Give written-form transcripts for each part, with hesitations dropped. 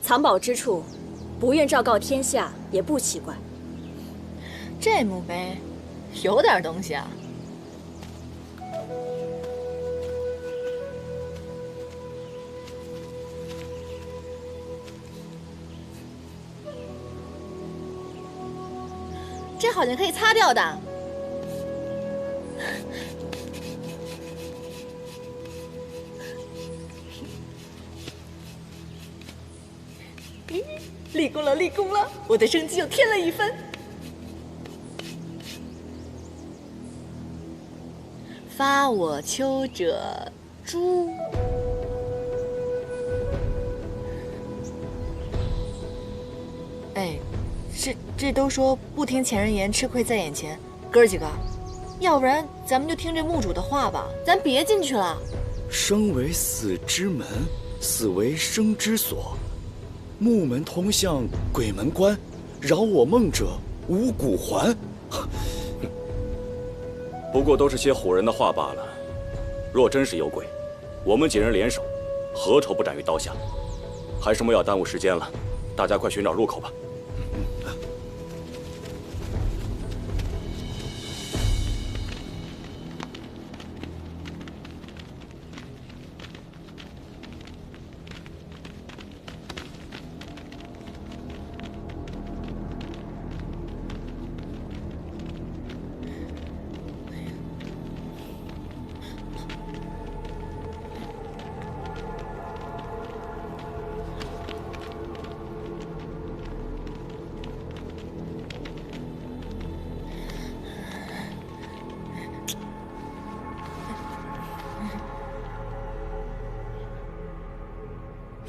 藏宝之处，不愿昭告天下也不奇怪。这墓碑有点东西啊。这好像可以擦掉的。咦，立功了，立功了！我的生机又添了一分。发我丘者诛。哎。这都说不听前人言，吃亏在眼前。哥儿几个，要不然咱们就听这墓主的话吧，咱别进去了。生为死之门，死为生之所。木门通向鬼门关，扰我梦者五谷还。不过都是些唬人的话罢了。若真是有鬼，我们几人联手，何愁不斩于刀下？还是莫要耽误时间了，大家快寻找入口吧。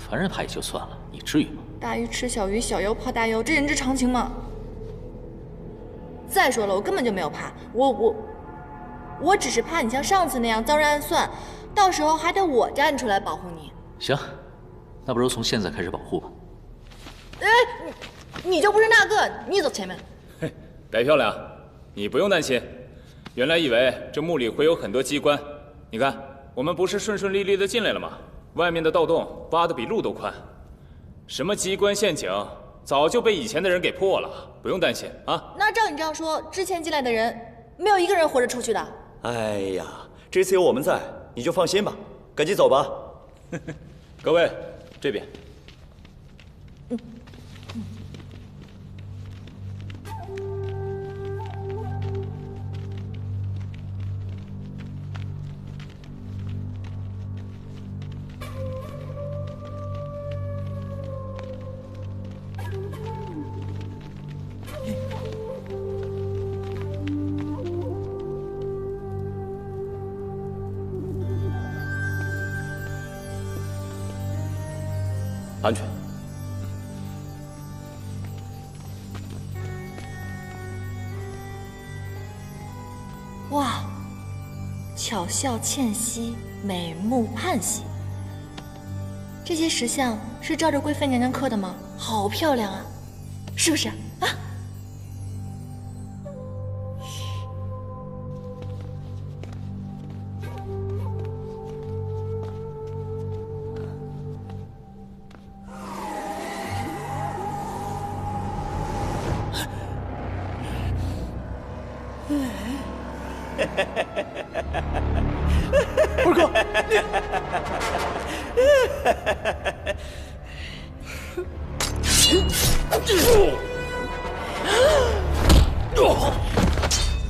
凡人怕也就算了，你至于吗？大鱼吃小鱼，小妖怕大妖，这人之常情嘛。再说了，我根本就没有怕，我只是怕你像上次那样遭人暗算，到时候还得我站出来保护你。行，那不如从现在开始保护吧。哎，你就不是那个，你走前面。嘿，白漂亮，你不用担心。原来以为这墓里会有很多机关，你看，我们不是顺顺利利的进来了吗？外面的盗洞挖得比路都宽，什么机关陷阱，早就被以前的人给破了，不用担心啊。那照你这样说，之前进来的人没有一个人活着出去的。哎呀，这次有我们在，你就放心吧，赶紧走吧。各位，这边。安全。哇，巧笑倩兮，美目盼兮。这些石像是照着贵妃娘娘刻的吗？好漂亮啊，是不是啊？二哥，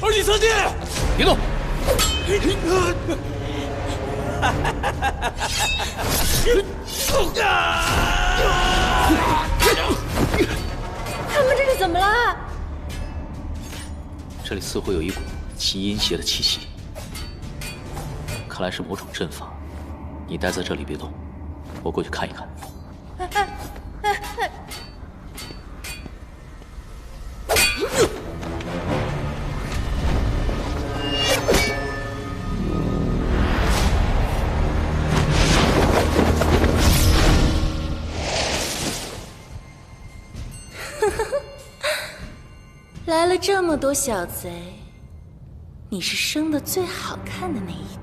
二弟三弟，别动！他们这是怎么了？这里似乎有一股极阴邪的气息，看来是某种阵法。你待在这里别动，我过去看一看。来了这么多小贼，你是生的最好看的那一个。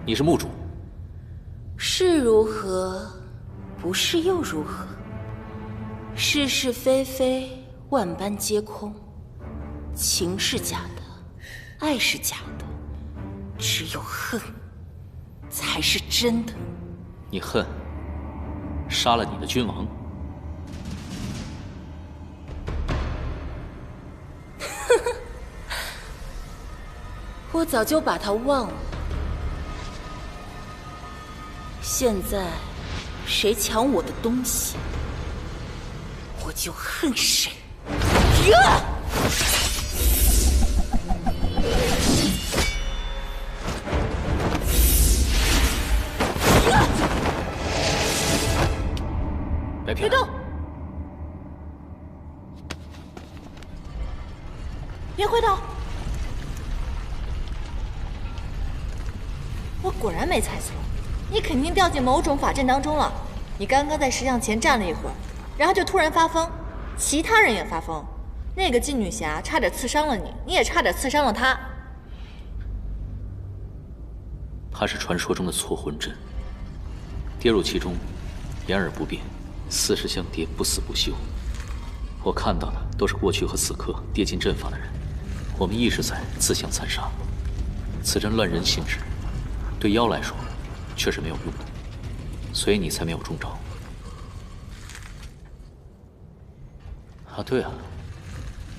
你是墓主，是如何，不是又如何？是是非非，万般皆空。情是假的，爱是假的，只有恨才是真的。你恨杀了你的君王？我早就把他忘了。现在谁抢我的东西，我就恨谁。别动！别回头！我果然没猜错，你肯定掉进某种法阵当中了。你刚刚在石像前站了一会儿，然后就突然发疯，其他人也发疯。那个金女侠差点刺伤了你，你也差点刺伤了她。它是传说中的错魂阵，跌入其中，言而不变，40相叠，不死不休。我看到的都是过去和此刻跌进阵法的人，我们一直在自相残杀。此阵乱人性质，对妖来说却是没有用的，所以你才没有中招。啊，对啊，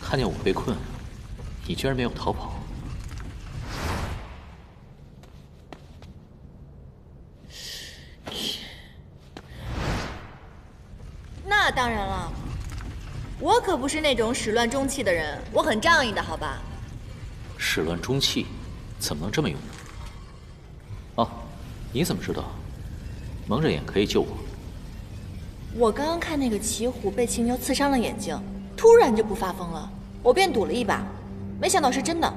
看见我被困，你居然没有逃跑。那当然了，我可不是那种始乱终弃的人，我很仗义的，好吧？始乱终弃，怎么能这么用呢？哦，你怎么知道蒙着眼可以救我？我刚刚看那个骑虎被骑牛刺伤了眼睛，突然就不发疯了，我便赌了一把，没想到是真的。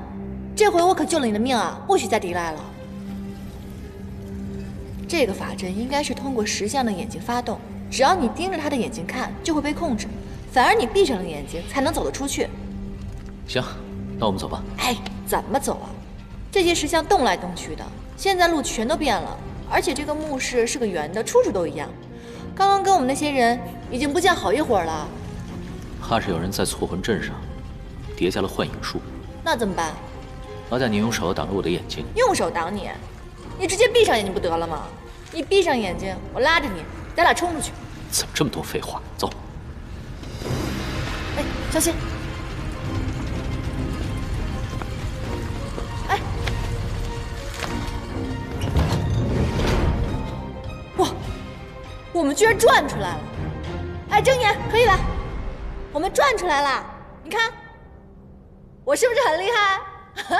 这回我可救了你的命啊，不许再抵赖了。这个法阵应该是通过石像的眼睛发动，只要你盯着他的眼睛看，就会被控制，反而你闭上了眼睛才能走得出去。行，那我们走吧。哎，怎么走啊？这些石像动来动去的，现在路全都变了，而且这个墓室是个圆的，处处都一样。刚刚跟我们那些人已经不见好一会儿了。怕是有人在错魂阵上叠加了幻影术。那怎么办？好歹你用手挡住我的眼睛。用手挡你？你直接闭上眼睛不得了吗？你闭上眼睛，我拉着你，咱俩冲出去。怎么这么多废话？走。哎，小心！哎，哇，我们居然转出来了！哎，睁眼，可以了，我们转出来了！你看，我是不是很厉害？哈！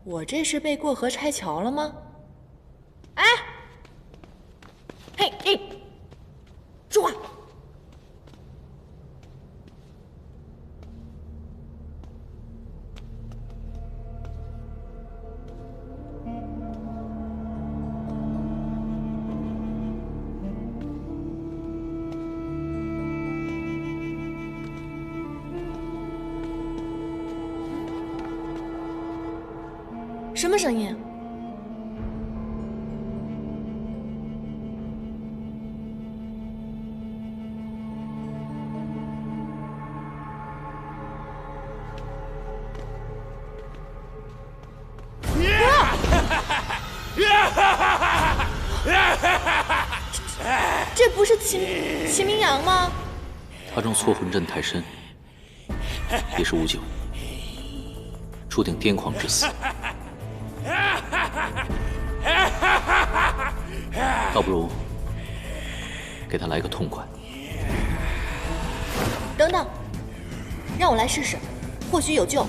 我这是被过河拆桥了吗？哎，嘿，嘿，说话！什么声音？这不是齐明阳吗？他中错魂阵太深，也是无救，注定癫狂致死。倒不如给他来个痛快。等等，让我来试试，或许有救。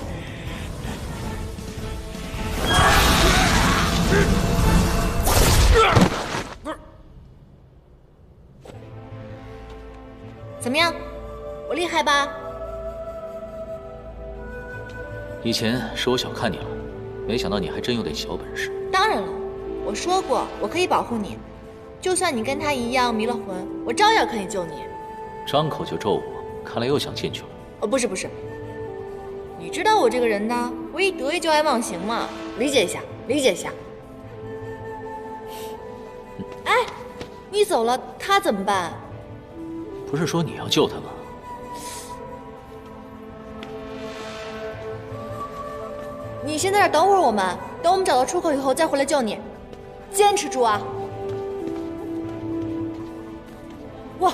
怎么样，我厉害吧？以前是我小看你了，没想到你还真有点小本事。当然了，我说过我可以保护你，就算你跟他一样迷了魂，我照样可以救你。张口就咒我，看来又想进去了。不是，你知道我这个人呢，我一得意就爱忘形嘛，理解一下，理解一下。哎，你走了，他怎么办？不是说你要救他吗？你先在这儿等会儿我们，等我们找到出口以后再回来救你，坚持住啊！哇，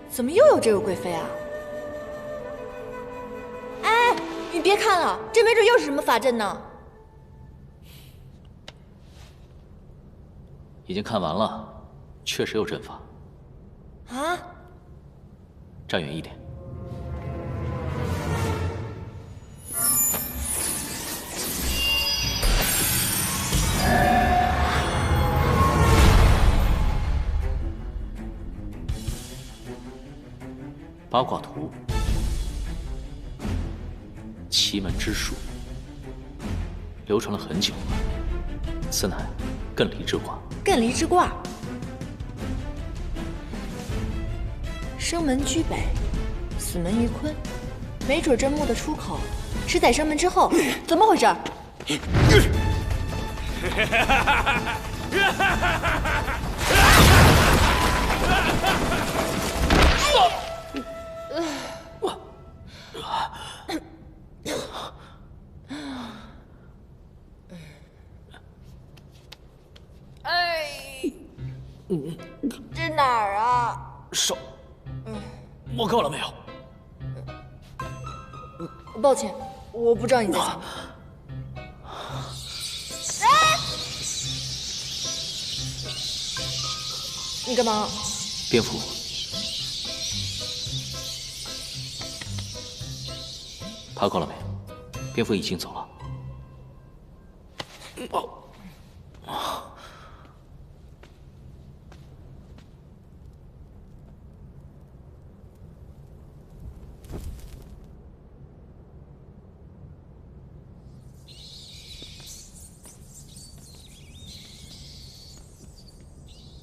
怎么又有这个贵妃啊？哎，你别看了，这没准又是什么法阵呢。已经看完了，确实有阵法。啊？站远一点。八卦图，奇门之术，流传了很久了，此乃艮离之卦。艮离之卦，生门居北，死门于坤，没准这墓的出口是在生门之后，怎么回事？这哪儿啊？手，摸够了没有？抱歉，我不知道你在想什么。哎，你干嘛？蝙蝠，爬够了没？蝙蝠已经走了。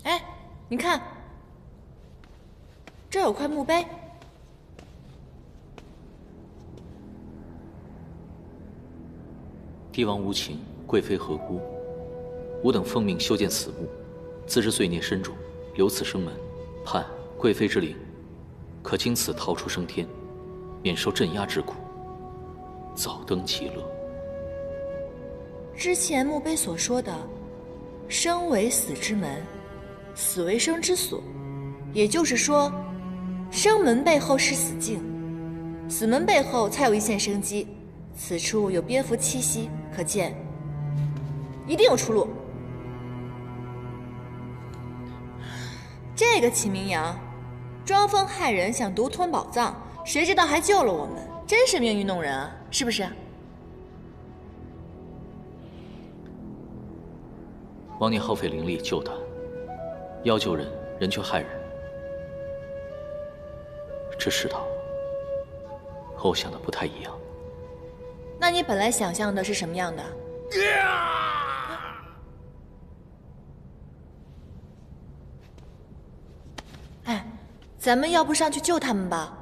哎，你看，这有块墓碑。帝王无情，贵妃何辜？吾等奉命修建此墓，自知罪孽深重，留此生门，盼贵妃之灵可经此逃出升天，免受镇压之苦，早登极乐。之前墓碑所说的“生为死之门，死为生之所”，也就是说，生门背后是死境，死门背后才有一线生机。此处有蝙蝠栖息，可见一定有出路。这个秦明阳装疯害人，想独吞宝藏，谁知道还救了我们，真是命运弄人啊，是不是？王年耗费灵力救他，要救人，人却害人，这世道和我想的不太一样。那你本来想象的是什么样的？哎，咱们要不上去救他们吧？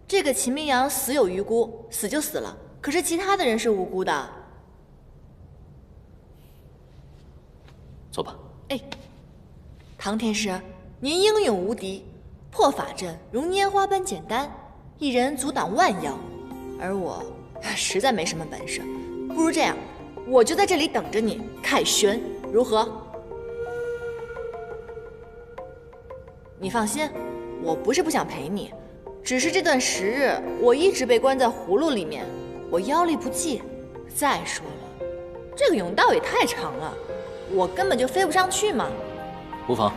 这个秦明阳死有余辜，死就死了，可是其他的人是无辜的。走吧。哎，唐天师，您英勇无敌，破法阵如拈花般简单，一人阻挡万妖，而我实在没什么本事，不如这样，我就在这里等着你凯旋，如何？你放心，我不是不想陪你，只是这段时日我一直被关在葫芦里面，我腰力不济。再说了，这个甬道也太长了，我根本就飞不上去嘛。无妨，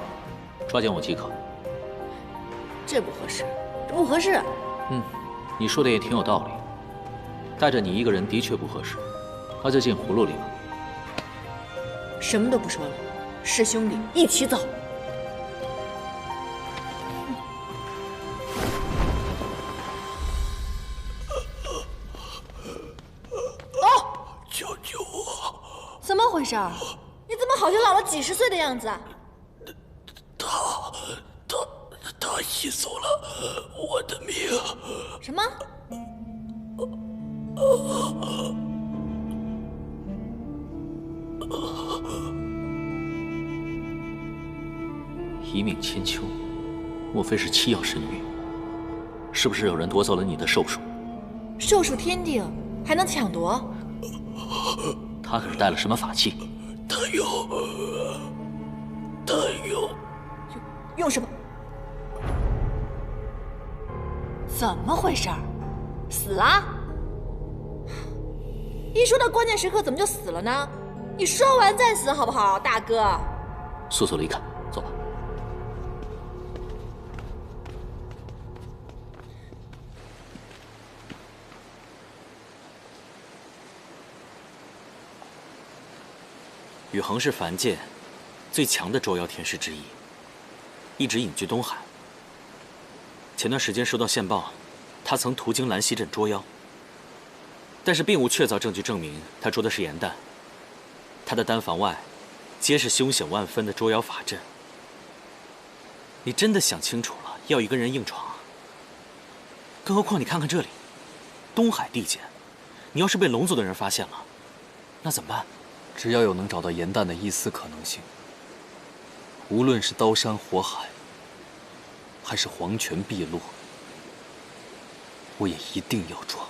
抓紧我即可。这不合适，这不合适。你说的也挺有道理。带着你一个人的确不合适，那就进葫芦里吧。什么都不说了，是兄弟一起走。救救我！怎么回事？你怎么好像老了几十岁的样子啊？他提走了我的命。什么？一命千秋，莫非是七曜神域？是不是有人夺走了你的寿数？寿数天定，还能抢夺？他可是带了什么法器？他用什么？怎么回事？死了？一说到关键时刻，怎么就死了呢？你说完再死好不好，大哥？速速离开，走吧。宇恒是凡界最强的捉妖天师之一，一直隐居东海。前段时间收到线报，他曾途经兰溪镇捉妖，但是并无确凿证据证明他捉的是颜旦。他的丹房外皆是凶险万分的捉妖法阵。你真的想清楚了，要一个人硬闯啊？更何况你看看这里，东海地界，你要是被龙族的人发现了，那怎么办？只要有能找到颜旦的一丝可能性，无论是刀山火海，还是黄泉碧落，我也一定要闯。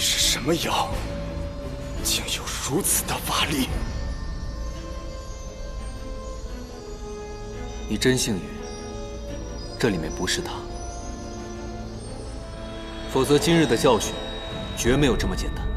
什么妖，竟有如此的法力？你真幸运，这里面不是他，否则今日的教训绝没有这么简单。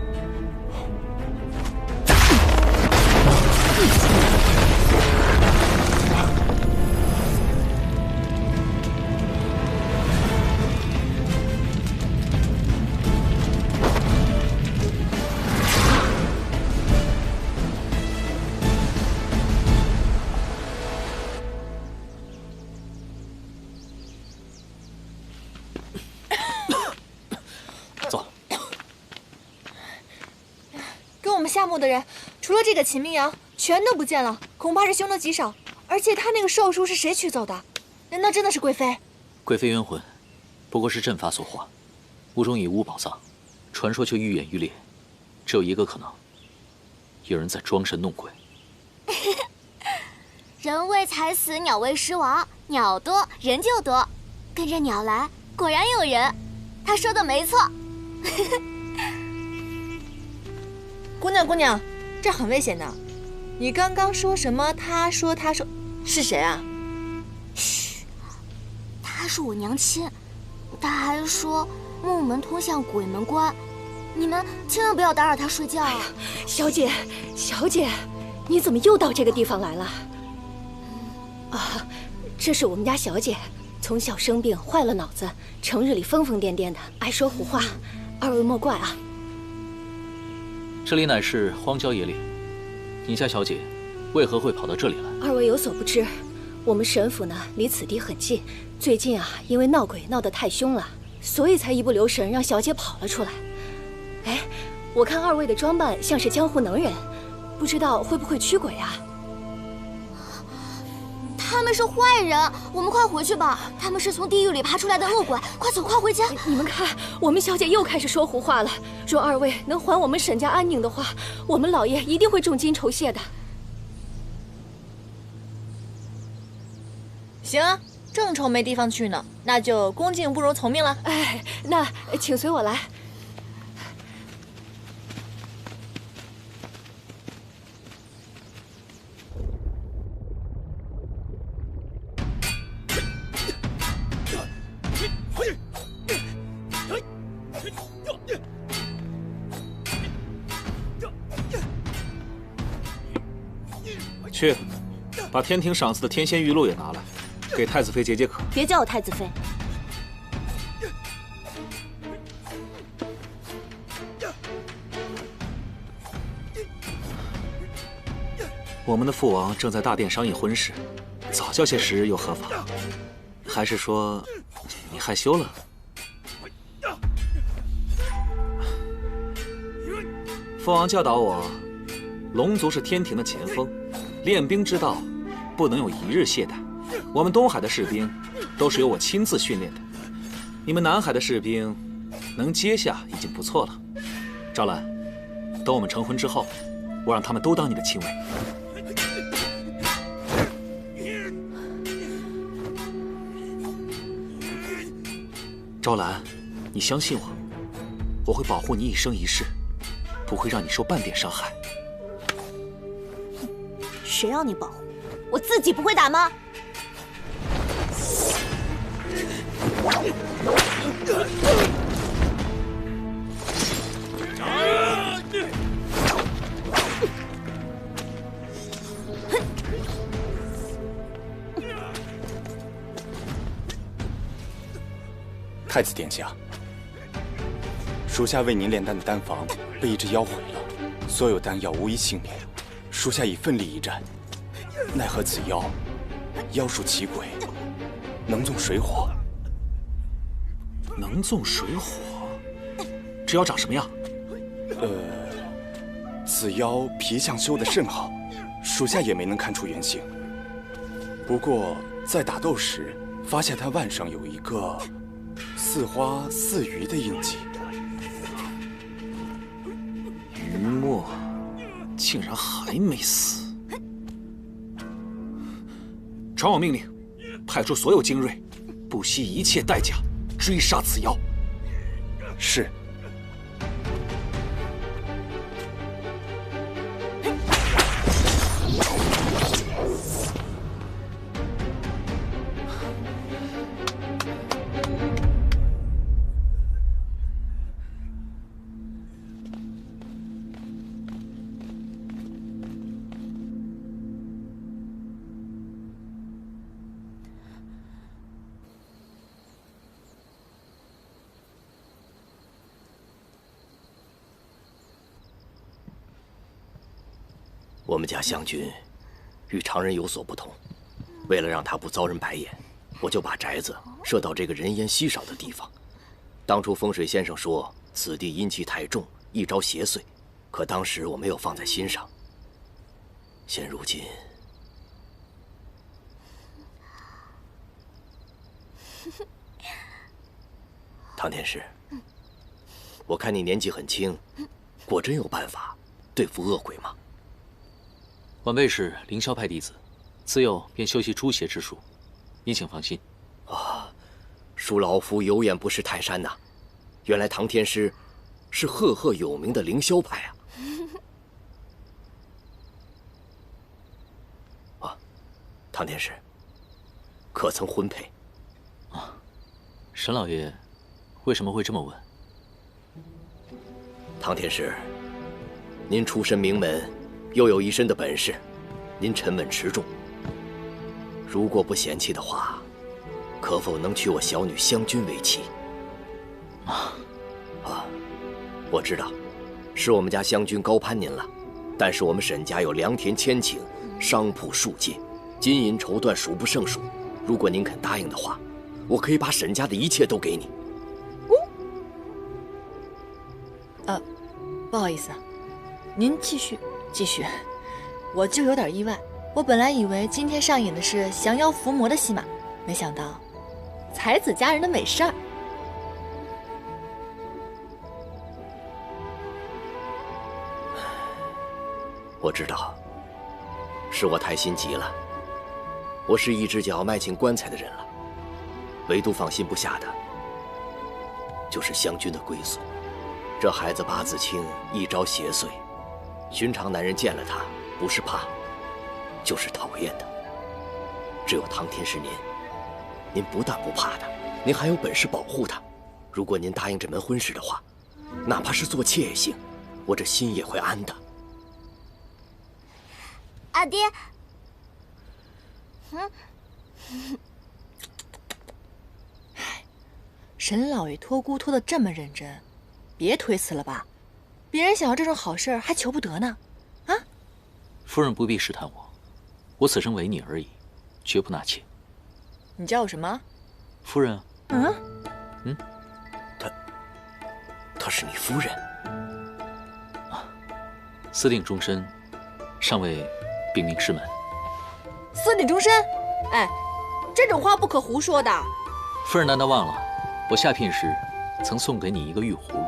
夏目的人，除了这个秦明阳，全都不见了，恐怕是凶多吉少。而且他那个寿书是谁取走的？难道真的是贵妃？贵妃冤魂，不过是阵法所化，屋中已无宝藏，传说却愈演愈烈。只有一个可能，有人在装神弄鬼。人为财死，鸟为食亡，鸟多人就多，跟着鸟来，果然有人。他说的没错。姑娘，姑娘，这很危险的。你刚刚说什么？他说，是谁啊？嘘，他是我娘亲。他还说木门通向鬼门关，你们千万不要打扰他睡觉啊！哎呀，小姐，小姐，你怎么又到这个地方来了？啊，这是我们家小姐，从小生病坏了脑子，成日里疯疯癫癫的，爱说胡话，二位莫怪啊。这里乃是荒郊野岭，你家小姐为何会跑到这里来？二位有所不知，我们神府呢离此地很近，最近啊因为闹鬼闹得太凶了，所以才一不留神让小姐跑了出来。哎，我看二位的装扮像是江湖能人，不知道会不会驱鬼啊？他们是坏人，我们快回去吧。他们是从地狱里爬出来的恶鬼，快走，快回家。你们看，我们小姐又开始说胡话了。若二位能还我们沈家安宁的话，我们老爷一定会重金酬谢的。行，正愁没地方去呢，那就恭敬不如从命了。哎，那请随我来。去，把天庭赏赐的天仙玉露也拿来，给太子妃解解渴。别叫我太子妃。我们的父王正在大殿商议婚事，早叫些时日又何妨？还是说你害羞了？父王教导我，龙族是天庭的前锋，练兵之道不能有一日懈怠。我们东海的士兵都是由我亲自训练的，你们南海的士兵能接下已经不错了。赵兰，等我们成婚之后，我让他们都当你的亲卫。赵兰，你相信我，我会保护你一生一世，不会让你受半点伤害。谁让你保护？我自己不会打吗？太子殿下，属下为您炼丹的丹房被一只妖毁了，所有丹药无一幸免。属下已奋力一战，奈何此妖术奇诡，能纵水火。能纵水火？这妖长什么样？此妖皮相修得甚好，属下也没能看出原形。不过在打斗时，发现他腕上有一个似花似鱼的印记。于墨竟然还没死！传我命令，派出所有精锐，不惜一切代价追杀此妖。是。我们家湘君与常人有所不同，为了让他不遭人白眼，我就把宅子设到这个人烟稀少的地方。当初风水先生说此地阴气太重，易招邪祟，可当时我没有放在心上。现如今，唐天师，我看你年纪很轻，果真有办法对付恶鬼吗？晚辈是凌霄派弟子，自幼便修习诛邪之术，您请放心。啊，恕老夫有眼不识泰山呐！原来唐天师是赫赫有名的凌霄派啊！啊，唐天师，可曾婚配？啊，沈老爷为什么会这么问？唐天师，您出身名门，又有一身的本事，您沉稳持重。如果不嫌弃的话，可否能娶我小女湘君为妻？啊，我知道，是我们家湘君高攀您了，但是我们沈家有良田千顷，商铺数界，金银绸缎数不胜数。如果您肯答应的话，我可以把沈家的一切都给你。不好意思，您继续。我就有点意外，我本来以为今天上演的是降妖伏魔的戏码，没想到才子佳人的美事儿。我知道，是我太心急了。我是一只脚迈进棺材的人了，唯独放心不下的，就是湘君的归宿。这孩子八字轻，一朝邪祟，寻常男人见了他，不是怕，就是讨厌的。只有唐天师您不但不怕他，您还有本事保护他。如果您答应这门婚事的话，哪怕是做妾也行，我这心也会安的。阿爹，沈老爷托孤托得这么认真，别推辞了吧？别人想要这种好事还求不得呢。啊！夫人不必试探我此生为你而已，绝不纳妾。你叫我什么？夫人啊。她是你夫人啊？私定终身，尚未禀明师门。私定终身？哎，这种话不可胡说的。夫人难道忘了，我下聘时曾送给你一个玉葫芦？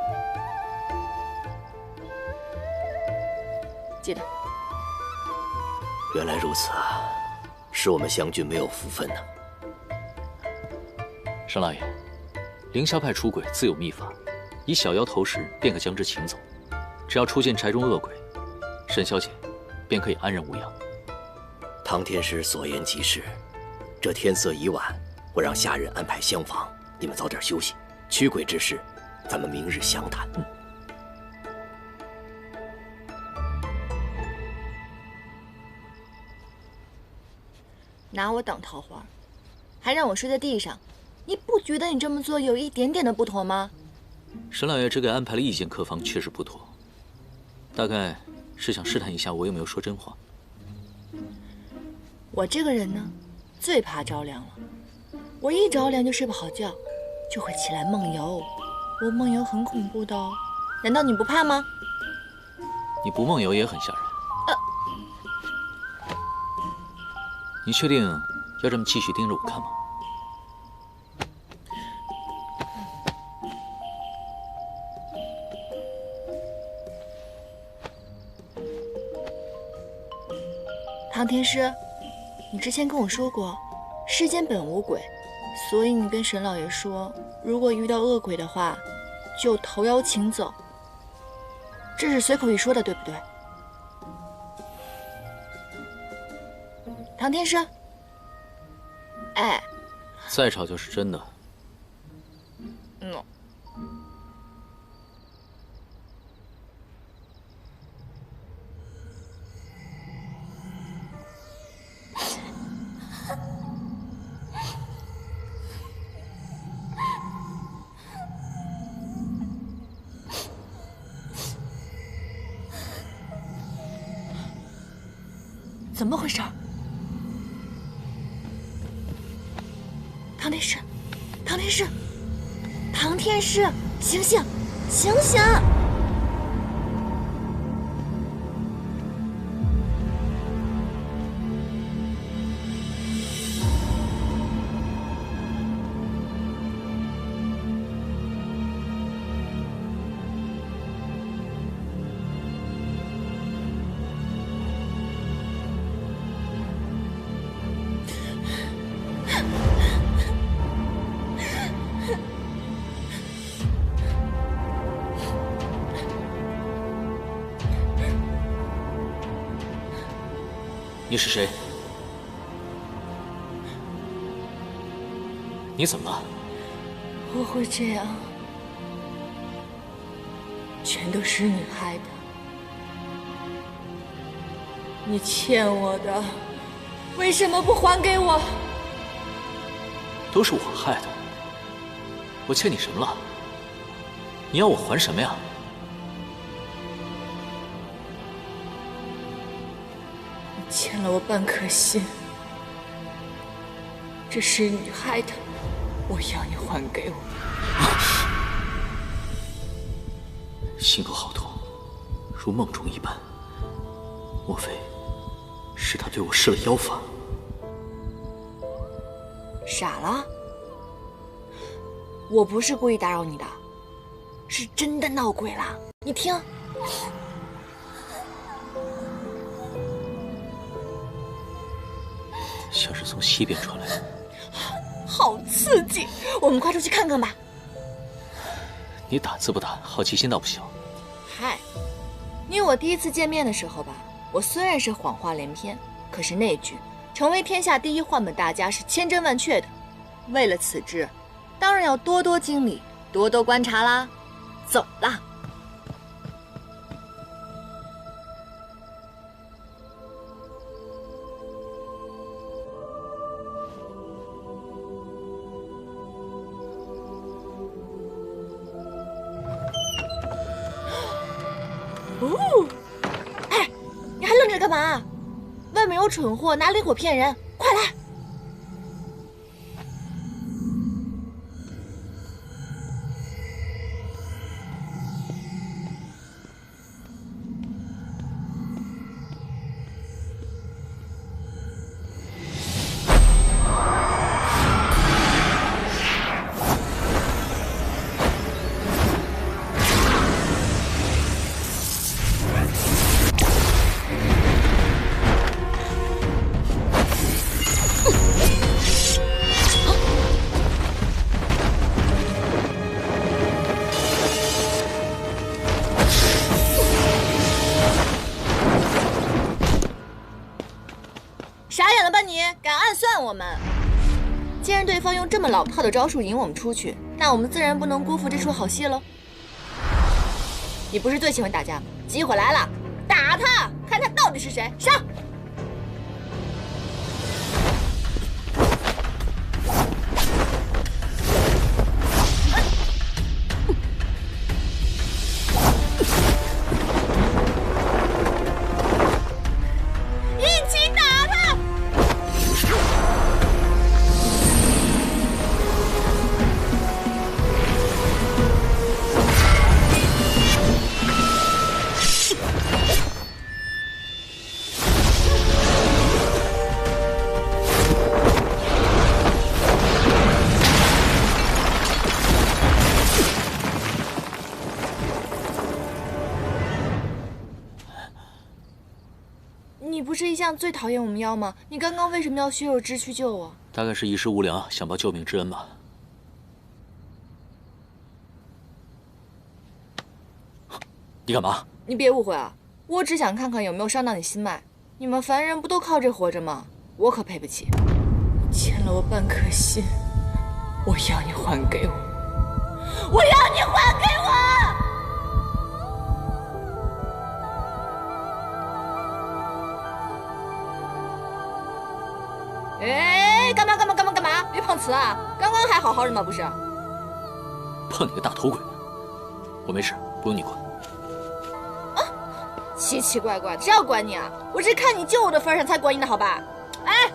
记得。原来如此啊，是我们湘君没有福分呢。沈老爷，凌霄派出轨自有秘法，以小妖投食便可将之请走。只要出现宅中恶鬼，沈小姐便可以安然无恙。唐天师所言极是，这天色已晚，我让下人安排厢房，你们早点休息。驱鬼之事，咱们明日详谈。拿我挡桃花，还让我睡在地上，你不觉得你这么做有一点点的不妥吗？沈老爷只给安排了一间客房，确实不妥。大概是想试探一下我有没有说真话。我这个人呢，最怕着凉了。我一着凉就睡不好觉，就会起来梦游。我梦游很恐怖的哦，难道你不怕吗？你不梦游也很吓人。你确定要这么继续盯着我看吗？唐天师，你之前跟我说过，世间本无鬼，所以你跟沈老爷说，如果遇到恶鬼的话，就投妖请走。这是随口一说的，对不对？唐天师，哎，再吵就是真的。怎么回事？唐天师，唐天师，唐天师，醒醒，醒醒！你是谁？你怎么了？我会这样，全都是你害的。你欠我的，为什么不还给我？都是我害的。我欠你什么了？你要我还什么呀？欠了我半颗心，这是你害的，我要你还给我。心口好痛，如梦中一般。莫非是他对我施了妖法？傻了？我不是故意打扰你的，是真的闹鬼了。你听，像是从西边传来的。好刺激！我们快出去看看吧。你胆子不大，好奇心倒不小。嗨，你我第一次见面的时候吧，我虽然是谎话连篇，可是那句成为天下第一换本大家是千真万确的。为了此志，当然要多多经历，多多观察啦。走啦！哦，哎，你还愣着干嘛？外面有蠢货拿灵火骗人，快来！傻眼了吧你？敢暗算我们？既然对方用这么老套的招数引我们出去，那我们自然不能辜负这出好戏喽。你不是最喜欢打架吗？机会来了，打他，看他到底是谁！上！你不是一向最讨厌我们妖吗？你刚刚为什么要血肉之躯救我？大概是一时无良，想报救命之恩吧。你干嘛？你别误会啊，我只想看看有没有伤到你心脉。你们凡人不都靠这活着吗？我可赔不起。欠了我半颗心，我要你还给我！我要你还给我！哎，干嘛？别碰瓷啊！刚刚还好好的吗？不是？碰你个大头鬼！我没事，不用你管。啊，奇奇怪怪的，谁要管你啊？我是看你救我的份上才管你的，好吧？哎，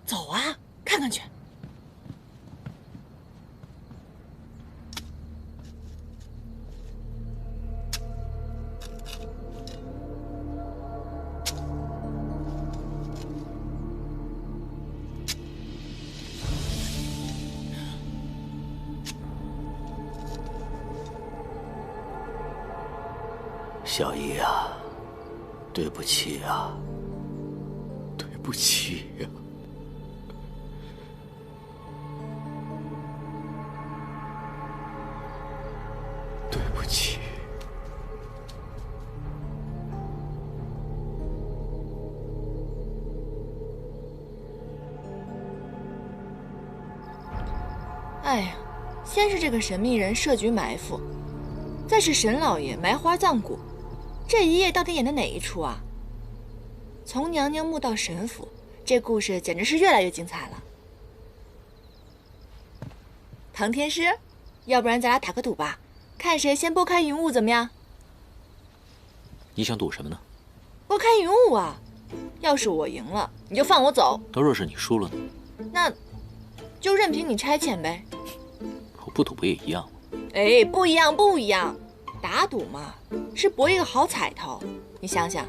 走啊，看看去。小姨啊，对不起啊，对不起呀。对不起。哎呀，先是这个神秘人设局埋伏，再是沈老爷埋花葬骨，这一夜到底演的哪一出啊？从娘娘墓到神府，这故事简直是越来越精彩了。唐天师，要不然咱俩打个赌吧，看谁先拨开云雾，怎么样？你想赌什么呢？拨开云雾啊！要是我赢了，你就放我走；那若是你输了呢？那就任凭你差遣呗。我不赌不也一样吗？哎，不一样，不一样。打赌嘛，是博一个好彩头。你想想，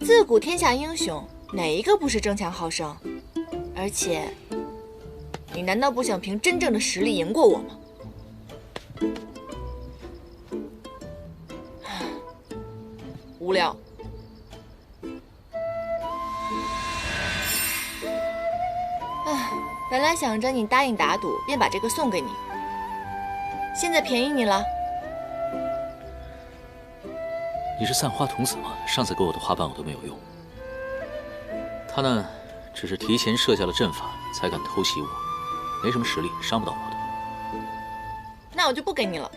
自古天下英雄，哪一个不是争强好胜？而且，你难道不想凭真正的实力赢过我吗？无聊。唉，本来想着你答应打赌，便把这个送给你。现在便宜你了。你是散花童子吗？上次给我的花瓣我都没有用。他呢，只是提前设下了阵法，才敢偷袭我，没什么实力，伤不到我的。那我就不给你了。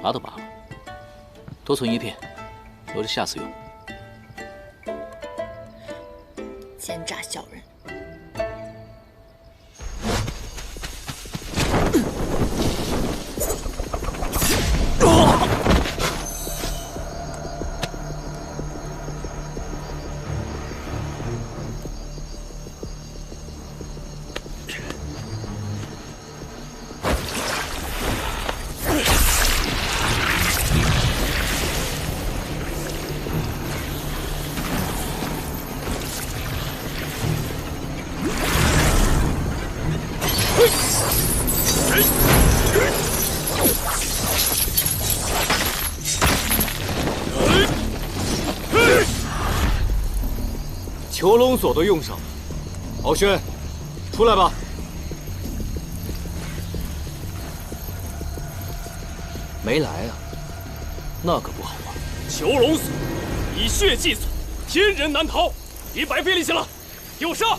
拔都拔了，多存一片，留着下次用。奸诈小人！囚龙锁都用上了，敖轩，出来吧。没来啊？那可不好啊。囚龙锁，以血祭锁，天人难逃，别白费力气了，给我杀！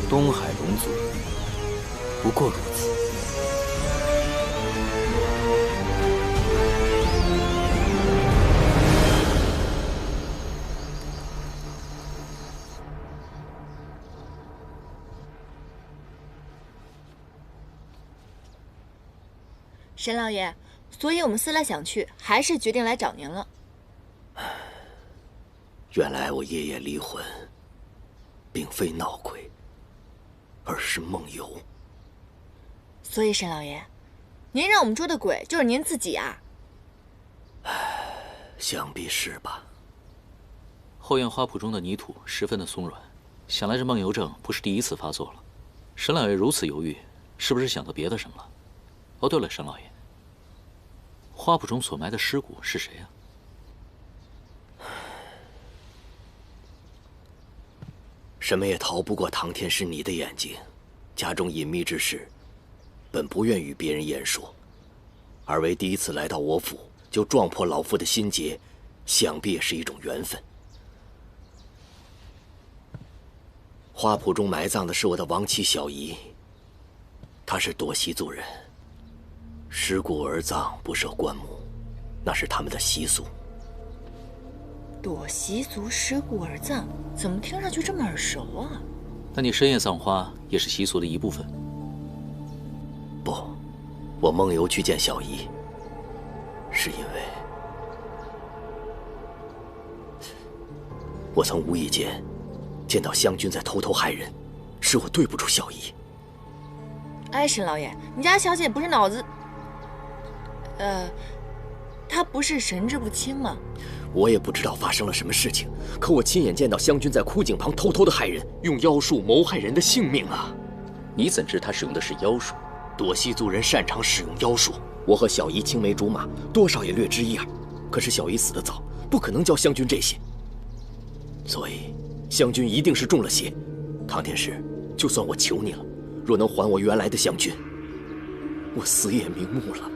东海龙族，不过如此。沈老爷，所以我们思来想去，还是决定来找您了。原来我爷爷离魂，并非闹鬼，而是梦游。所以沈老爷，您让我们捉的鬼就是您自己啊？想必是吧。后院花圃中的泥土十分的松软，想来这梦游症不是第一次发作了。沈老爷如此犹豫，是不是想到别的什么了？哦，对了，沈老爷，花圃中所埋的尸骨是谁啊？什么也逃不过唐天师你的眼睛，家中隐秘之事，本不愿与别人言说，而为第一次来到我府，就撞破老夫的心结，想必也是一种缘分。花圃中埋葬的是我的亡妻小姨，她是朵西族人，尸骨而葬不设棺木，那是他们的习俗。朵西族尸骨而葬，怎么听上去这么耳熟啊？那你深夜葬花也是习俗的一部分？不，我梦游去见小姨，是因为我曾无意间见到湘军在偷偷害人，使我对不住小姨。哎，沈老爷，你家小姐不是脑子……她不是神志不清吗？我也不知道发生了什么事情，可我亲眼见到湘军在枯井旁偷偷的害人，用妖术谋害人的性命啊！你怎知他使用的是妖术？朵西族人擅长使用妖术，我和小姨青梅竹马，多少也略知一二。可是小姨死得早，不可能教湘军这些，所以湘军一定是中了邪，唐天师，就算我求你了，若能还我原来的湘君，我死也瞑目了。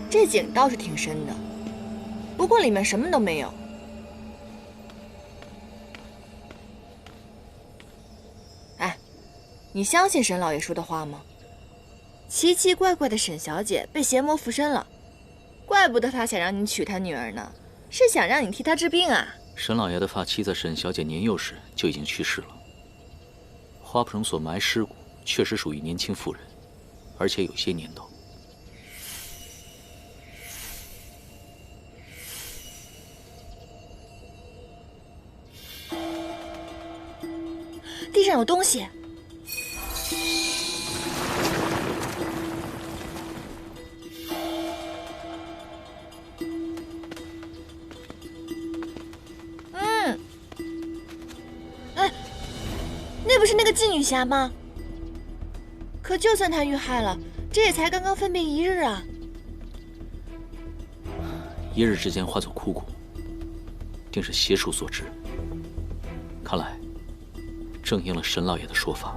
这井倒是挺深的，不过里面什么都没有。哎，你相信沈老爷说的话吗？奇奇怪怪的沈小姐被邪魔附身了，怪不得他想让你娶他女儿呢，是想让你替他治病啊。沈老爷的发妻在沈小姐年幼时就已经去世了。花圃所埋尸骨确实属于年轻妇人，而且有些年头。地上有东西。哎，那不是那个妓女侠吗？可就算她遇害了，这也才刚刚分别1日啊。1日之间化作枯骨，定是邪术所致。看来正应了沈老爷的说法。